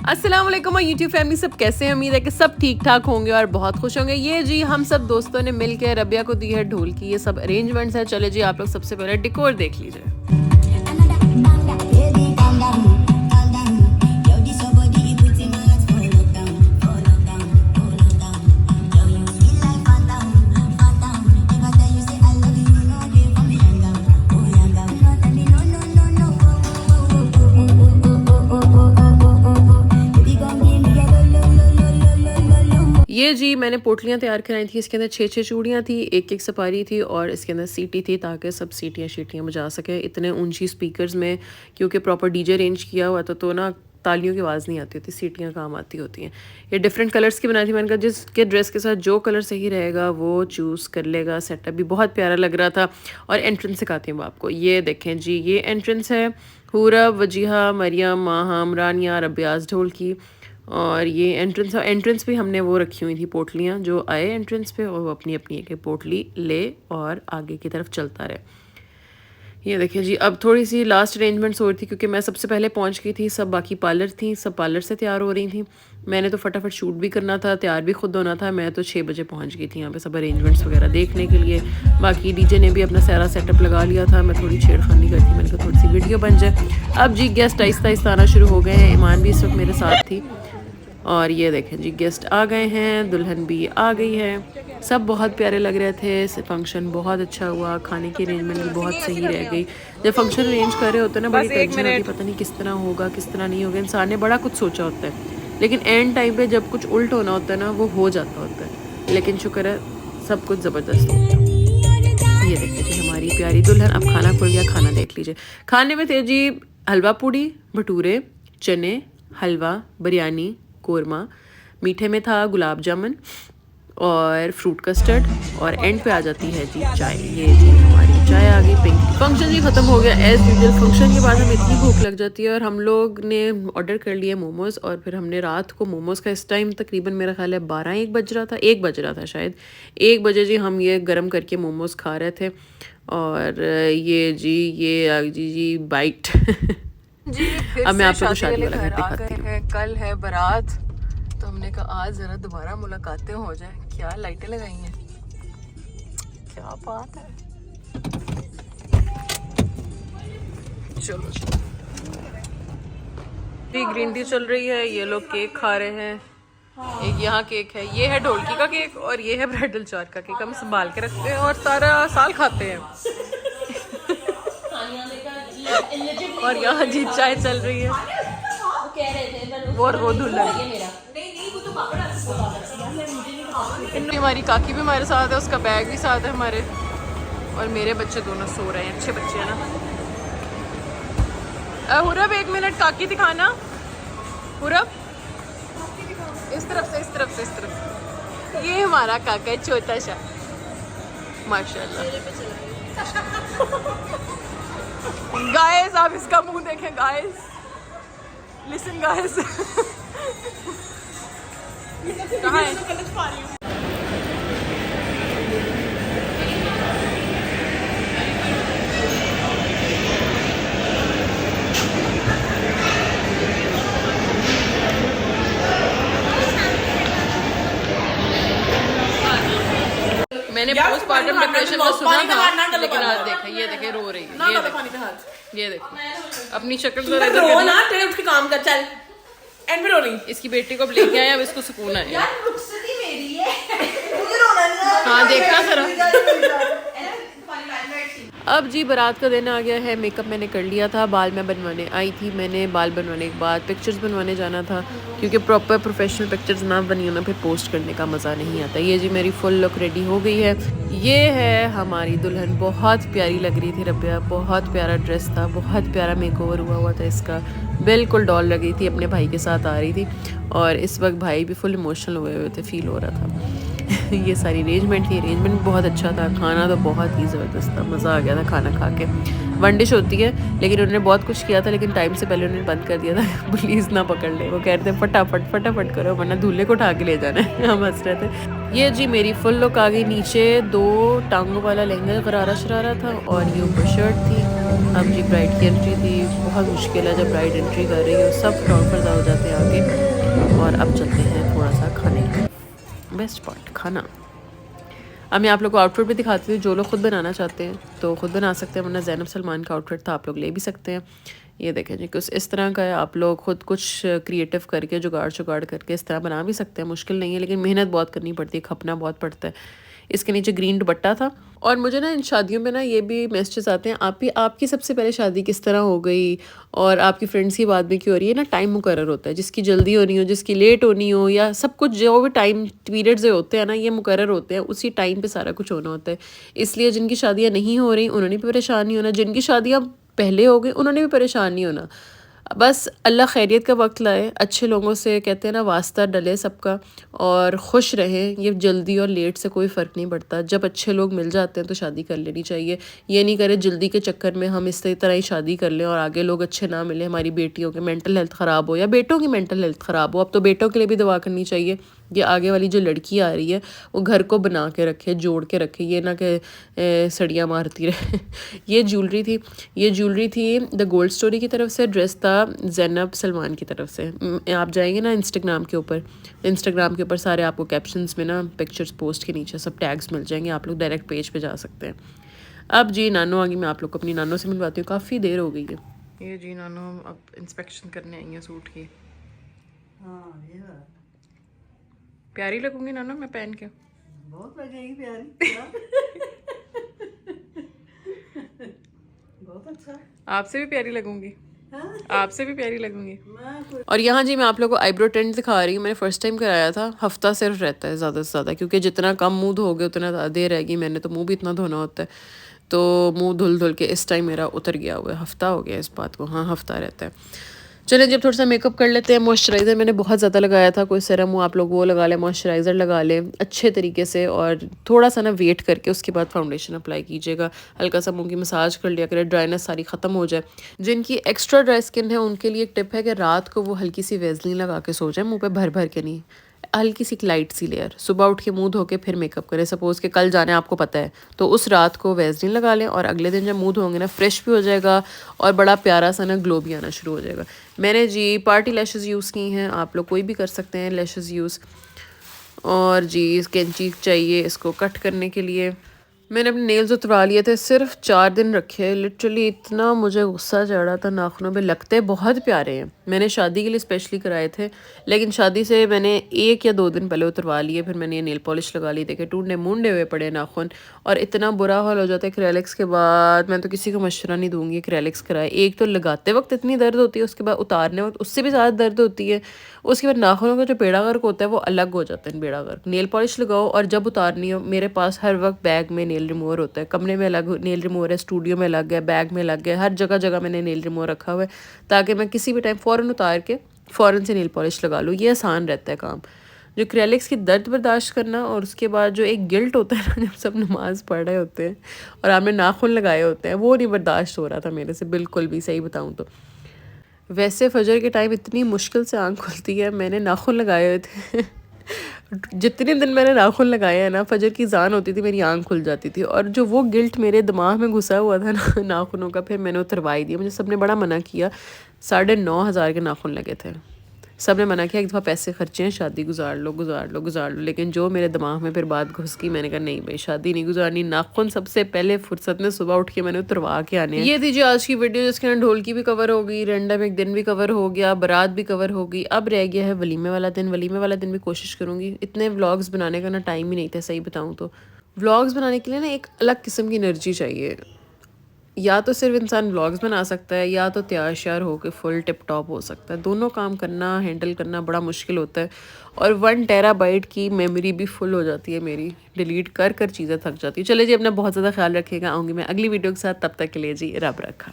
अस्सलाम वालेकुम YouTube family, सब कैसे हैं? उम्मीद है कि सब ठीक ठाक होंगे और बहुत खुश होंगे। ये जी हम सब दोस्तों ने मिलकर रबिया को दी है ढोल की। ये सब अरेंजमेंट्स है। चले जी आप लोग सबसे पहले डेकोर देख लीजिए। ये जी मैंने पोटलियाँ तैयार कराई थी। इसके अंदर 6 चूड़ियाँ थी, एक सपारी थी और इसके अंदर सीटी थी ताकि सब सीटियाँ बजा सके। इतने ऊंची स्पीकर्स में क्योंकि प्रॉपर डीजे अरेंज किया हुआ था तो ना तालियों की आवाज़ नहीं आती होती, सीटियाँ काम आती होती हैं। ये डिफरेंट कलर्स की बनाई थी। मैंने कहा जिसके ड्रेस के साथ जो कलर सही रहेगा वो चूज़ कर लेगा। सेटअप भी बहुत प्यारा लग रहा था। और एंट्रेंस सिखाती हूँ आपको। ये देखें जी, ये एंट्रेंस है हुरब, वजीहा, मरियम, माहम, रानिया, रबियाज ढोल की। और ये एंट्रेंस भी हमने वो रखी हुई थी पोटलियाँ, जो आए एंट्रेंस पे और वो अपनी अपनी एक पोटली ले और आगे की तरफ चलता रहे। ये देखिए जी, अब थोड़ी सी लास्ट अरेंजमेंट्स हो रही थी क्योंकि मैं सबसे पहले पहुंच गई थी। सब बाकी पार्लर थी, सब पार्लर से तैयार हो रही थी। मैंने तो फटाफट शूट भी करना था, तैयार भी खुद होना था। मैं तो 6 बजे पहुंच गई थी यहाँ पे सब अरेंजमेंट्स वगैरह देखने के लिए। बाकी डीजे ने भी अपना सारा सेटअप लगा लिया था। मैं थोड़ी छेड़खानी करती, मैंने कहा थोड़ी सी वीडियो बन जाए। अब जी गेस्ट आहिस्ता आहिस्ता आना शुरू हो गए हैं। ईमान भी इस वक्त मेरे साथ थी। और ये देखें जी, गेस्ट आ गए हैं, दुल्हन भी आ गई है। सब बहुत प्यारे लग रहे थे। फंक्शन बहुत अच्छा हुआ, खाने की अरेंजमेंट भी बहुत सही रह गई। जब फंक्शन अरेंज कर रहे होते हैं ना, बड़ी टेंशन होती है, पता नहीं किस तरह होगा किस तरह नहीं होगा। इंसान ने बड़ा कुछ सोचा होता है लेकिन एंड टाइम पे जब कुछ उल्ट होना होता है ना, वो हो जाता होता है। लेकिन शुक्र है सब कुछ ज़बरदस्त होता है। ये देखिए जी हमारी प्यारी दुल्हन। अब खाना खुल गया, खाना देख लीजिए। खाने में थे जी हलवा पूड़ी, भटूरे, चने, हलवा, बिरयानी, कोरमा। मीठे में था गुलाब जामुन और फ्रूट कस्टर्ड। और एंड पे आ जाती है जी चाय। ये जी हमारी चाय आ गई पिंक। फंक्शन जी ख़त्म हो गया एज़ यूजुअल। फंक्शन के बाद हमें इतनी भूख लग जाती है और हम लोग ने ऑर्डर कर लिए मोमोज़। और फिर हमने रात को मोमोज़ का इस टाइम तकरीबन मेरा ख्याल है 12-1 बज रहा था, 1 बज रहा था शायद। 1 बजे जी हम ये गर्म करके मोमोज़ खा रहे थे। और ये जी ये आ जी बाइट जी फिर अब मैं आप से लोगों को शादी शादी वाले वाला घर घर आ दिखाती गए हूँ। हैं। कल है बारात तो हमने कहा आज जरा दोबारा मुलाकातें हो जाए। क्या लाइटें लगाई हैं, क्या बात है। चलो जी, ग्रीन टी चल रही है। ये लोग केक खा रहे हैं। एक यहाँ केक है, ये है ढोलकी का केक और ये है ब्राइडल चार का केक। हम संभाल के रखते हैं और सारा साल खाते हैं। और यहाँ जी चाय चल रही है। वो दुल्हन हमारी काकी भी हमारे साथ है, उसका बैग भी साथ है हमारे। और मेरे बच्चे दोनों सो रहे हैं, अच्छे बच्चे हैं ना। हुरब 1 मिनट काकी दिखाना। हुरब इस तरफ से, इस तरफ से, इस तरफ से। ये हमारा काका है छोटा सा, माशाल्लाह। गाइस आप इसका मुंह देखें गाइस, लिसन गाइस। कहाँ है? मैंने पोस्टमार्टम डिप्रेशन में सुना था लेकिन आज देखा, ये देखे रो रही है। ये देखो अपनी शक्ल तो रो ना, तेरे उठ के काम कर चल। एंड में रो रही। इसकी बेटी को अब लेके आए, अब इसको सुकून आए। यार रुखसती मेरी है, मुझे रोना नहीं है। हाँ देखना जरा। अब जी बारात का दिन आ गया है। मेकअप मैंने कर लिया था, बाल मैं बनवाने आई थी। मैंने बाल बनवाने के बाद पिक्चर्स बनवाने जाना था क्योंकि प्रॉपर प्रोफेशनल पिक्चर्स ना बनी हो ना फिर पोस्ट करने का मज़ा नहीं आता। ये जी मेरी फुल लुक रेडी हो गई है। ये है हमारी दुल्हन, बहुत प्यारी लग रही थी रबिया। बहुत प्यारा ड्रेस था, बहुत प्यारा मेकओवर हुआ था इसका। बिल्कुल डॉल लगी थी, अपने भाई के साथ आ रही थी। और इस वक्त भाई भी फुल इमोशनल हुए थे, फील हो रहा था। ये सारी अरेंजमेंट थी। अरेंजमेंट बहुत अच्छा था, खाना तो बहुत ही ज़बरदस्त था, मज़ा आ गया था खाना खा के। 1 डिश होती है लेकिन उन्होंने बहुत कुछ किया था लेकिन टाइम से पहले उन्होंने बंद कर दिया था। पुलिस ना पकड़ ले, वो कह रहे थे फटाफट फटाफट करो वरना दूल्हे को उठा के ले जाना है। हम हंस रहे थे। ये जी मेरी फुल लुक आ गई। नीचे 2 टांगों वाला लहंगा गरारा शरारा था और ये ऊपर शर्ट थी। अब जी ब्राइड की एंट्री थी। बहुत मुश्किल है जब ब्राइड एंट्री कर रही हो, सब फ्रॉक पर्दा हो जाते हैं आगे। बेस्ट पार्ट खाना। अब मैं आप लोग को आउटफिट भी दिखाती हूँ, जो लोग खुद बनाना चाहते हैं तो खुद बना सकते हैं, वरना ज़ैनब सलमान का आउटफिट था, आप लोग ले भी सकते हैं। ये देखें जी, कुछ इस तरह का है, आप लोग खुद कुछ क्रिएटिव करके जुगाड़ करके इस तरह बना भी सकते हैं। मुश्किल नहीं है, लेकिन मेहनत बहुत करनी पड़ती है, खपना बहुत पड़ता है। इसके नीचे ग्रीन दुपट्टा था। और मुझे ना इन शादियों में ना ये भी मैसेजेस आते हैं, आपकी सबसे पहले शादी किस तरह हो गई और आपकी फ्रेंड्स की बाद में क्यों हो रही है ना। टाइम मुकर्रर होता है, जिसकी जल्दी होनी हो, जिसकी लेट होनी हो, या सब कुछ जो भी टाइम पीरियड्स होते हैं ना, ये मुकर्रर होते हैं, उसी टाइम पे सारा कुछ होना होता है। इसलिए जिनकी शादियाँ नहीं हो रही उन्होंने भी परेशान नहीं होना, जिनकी शादियाँ पहले हो गई उन्होंने भी परेशान नहीं होना। बस अल्लाह खैरियत का वक्त लाए, अच्छे लोगों से कहते हैं ना वास्ता डले सबका, और खुश रहें। ये जल्दी और लेट से कोई फ़र्क नहीं पड़ता, जब अच्छे लोग मिल जाते हैं तो शादी कर लेनी चाहिए। ये नहीं करें जल्दी के चक्कर में हम इस तरह ही शादी कर लें और आगे लोग अच्छे ना मिले, हमारी बेटियों के मेंटल हेल्थ ख़राब हो या बेटों की मेंटल हेल्थ ख़राब हो। अब तो बेटों के लिए भी दुआ करनी चाहिए, ये आगे वाली जो लड़की आ रही है वो घर को बना के रखे, जोड़ के रखे, ये ना कि सड़ियाँ मारती रहे। ये ज्वेलरी थी द गोल्ड स्टोरी की तरफ से, ड्रेस था ज़ैनब सलमान की तरफ से। आप जाएंगे ना इंस्टाग्राम के ऊपर सारे आपको कैप्शंस में ना पिक्चर्स पोस्ट के नीचे सब टैग्स मिल जाएंगे, आप लोग डायरेक्ट पेज पे जा सकते हैं। अब जी नानो आ गई, मैं आप लोग को अपनी नानो से मिलवाती हूँ, काफ़ी देर हो गई है। ये जी नानो अब इंस्पेक्शन करने आई हैं सूट की। हाँ ये बात प्यारी लगूंगी नानो मैं पहन के? बहुत लगेगी प्यारी। बहुत अच्छा। आपसे भी प्यारी लगूंगी, हाँ? आपसे भी प्यारी लगूंगी। मैं और यहाँ जी मैं आप लोगों को आईब्रो टेंट दिखा रही हूँ। मैंने फर्स्ट टाइम कराया था, हफ्ता सिर्फ रहता है ज़्यादा से ज़्यादा, क्योंकि जितना कम मुंह धोगे उतना ज़्यादा देर रहेगी। मैंने तो मुंह भी इतना धोना होता है, तो मुंह धुल के इस टाइम मेरा उतर गया हुआ है, हफ्ता हो गया इस बात को। हाँ हफ्ता रहता है। चलिए जब थोड़ा सा मेकअप कर लेते हैं। मॉइस्चराइज़र मैंने बहुत ज़्यादा लगाया था, कोई सीरम हो आप लोग वो लगा लें, मॉइस्चराइज़र लगा लें अच्छे तरीके से, और थोड़ा सा ना वेट करके उसके बाद फाउंडेशन अप्लाई कीजिएगा। हल्का सा मुंह की मसाज कर लिया करें, ड्राइनेस सारी ख़त्म हो जाए। जिनकी एक्स्ट्रा ड्राई स्किन है उनके लिए एक टिप है कि रात को वो हल्की सी वेज़लिन लगा के सो जाए, मुँह पर भर भर के नहीं, हल्की सी लाइट सी लेयर। सुबह उठ के मुंह धो के फिर मेकअप करें। सपोज़ कि कल जाना है आपको पता है, तो उस रात को वेज़लिन लगा लें और अगले दिन जब मुंह धोंगे ना फ्रेश भी हो जाएगा और बड़ा प्यारा सा ना ग्लो भी आना शुरू हो जाएगा। मैंने जी पार्टी लैशेज़ यूज़ की हैं, आप लोग कोई भी कर सकते हैं लैशेज़ यूज़। और जी कैंची चाहिए इसको कट करने के लिए। मैंने अपने नेल्स उतरवा लिए थे, सिर्फ 4 दिन रखे। लिटरली इतना मुझे गुस्सा चढ़ा था, नाखूनों पे लगते बहुत प्यारे हैं। मैंने शादी के लिए स्पेशली कराए थे, लेकिन शादी से मैंने 1 या 2 दिन पहले उतरवा लिए। फिर मैंने ये नेल पॉलिश लगा ली, देखे टूटने मुंडे हुए पड़े नाखून, और इतना बुरा हाल हो जाता है एक्रेलिक्स के बाद। मैं तो किसी को मशवरा नहीं दूंगी एक्रेलिक्स कराए। एक तो लगाते वक्त इतनी दर्द होती है, उसके बाद उतारने वक्त उससे भी ज़्यादा दर्द होती है। उसके बाद नाखूनों का जो बेड़ा गर्क होता है वो अलग हो जाता है बेड़ा गर्क। नेल पॉलिश लगाओ और जब उतारनी हो, मेरे पास हर वक्त बैग में नेल रिमूवर होता है, कमरे में अलग नेल रिमूवर है, स्टूडियो में लग गया, बैग में लग गया, हर जगह मैंने नेल रिमूवर रखा हुआ है, ताकि मैं किसी भी टाइम फ़ौरन उतार के फ़ौरन से नेल पॉलिश लगा लूँ। ये आसान रहता है काम। जो एक्रेलिक्स की दर्द बर्दाश्त करना, और उसके बाद जो एक गिल्ट होता है ना, जब सब नमाज़ पढ़ रहे होते हैं और आपने नाखून लगाए होते हैं, वो नहीं बर्दाश्त हो रहा था मेरे से बिल्कुल भी, सही बताऊँ तो। वैसे फजर के टाइम इतनी मुश्किल से आँख खुलती है, मैंने नाखून लगाए हुए थे। जितने दिन मैंने नाखून लगाए हैं ना, फजर की जान होती थी मेरी आँख खुल जाती थी। और जो वो गिल्ट मेरे दिमाग में घुसा हुआ था ना नाखूनों का, फिर मैंने उतरवाई दिया। मुझे सबने बड़ा मना किया, 9,500 के नाखून लगे थे। सब ने मना किया एक दफ़ा पैसे खर्चे हैं, शादी गुजार लो। लेकिन जो मेरे दिमाग में फिर बात घुस गई, मैंने कहा नहीं भाई शादी नहीं गुजारनी, नाखून सबसे पहले फुर्सत में सुबह उठ के मैंने उतरवा के आने हैं। ये दीजिए आज की वीडियो, जिसके अंदर ढोलकी भी कवर हो गई, रैंडम एक दिन भी कवर हो गया, बारात भी कवर हो गई। अब रह गया है वलीमे वाला दिन। वलीमे वाला दिन भी कोशिश करूँगी। इतने व्लॉग्स बनाने का ना टाइम ही नहीं था, सही बताऊँ तो। व्लॉग्स बनाने के लिए ना एक अलग किस्म की एनर्जी चाहिए। या तो सिर्फ इंसान व्लॉग्स बना सकता है, या तो तैयार श्यार होकर फुल टिप टॉप हो सकता है। दोनों काम करना, हैंडल करना बड़ा मुश्किल होता है। और 1 टेराबाइट की मेमोरी भी फुल हो जाती है मेरी, डिलीट कर चीज़ें थक जाती है। चलिए जी, अपना बहुत ज़्यादा ख्याल रखिएगा। आऊँगी मैं अगली वीडियो के साथ, तब तक के लिए जी रब रखा।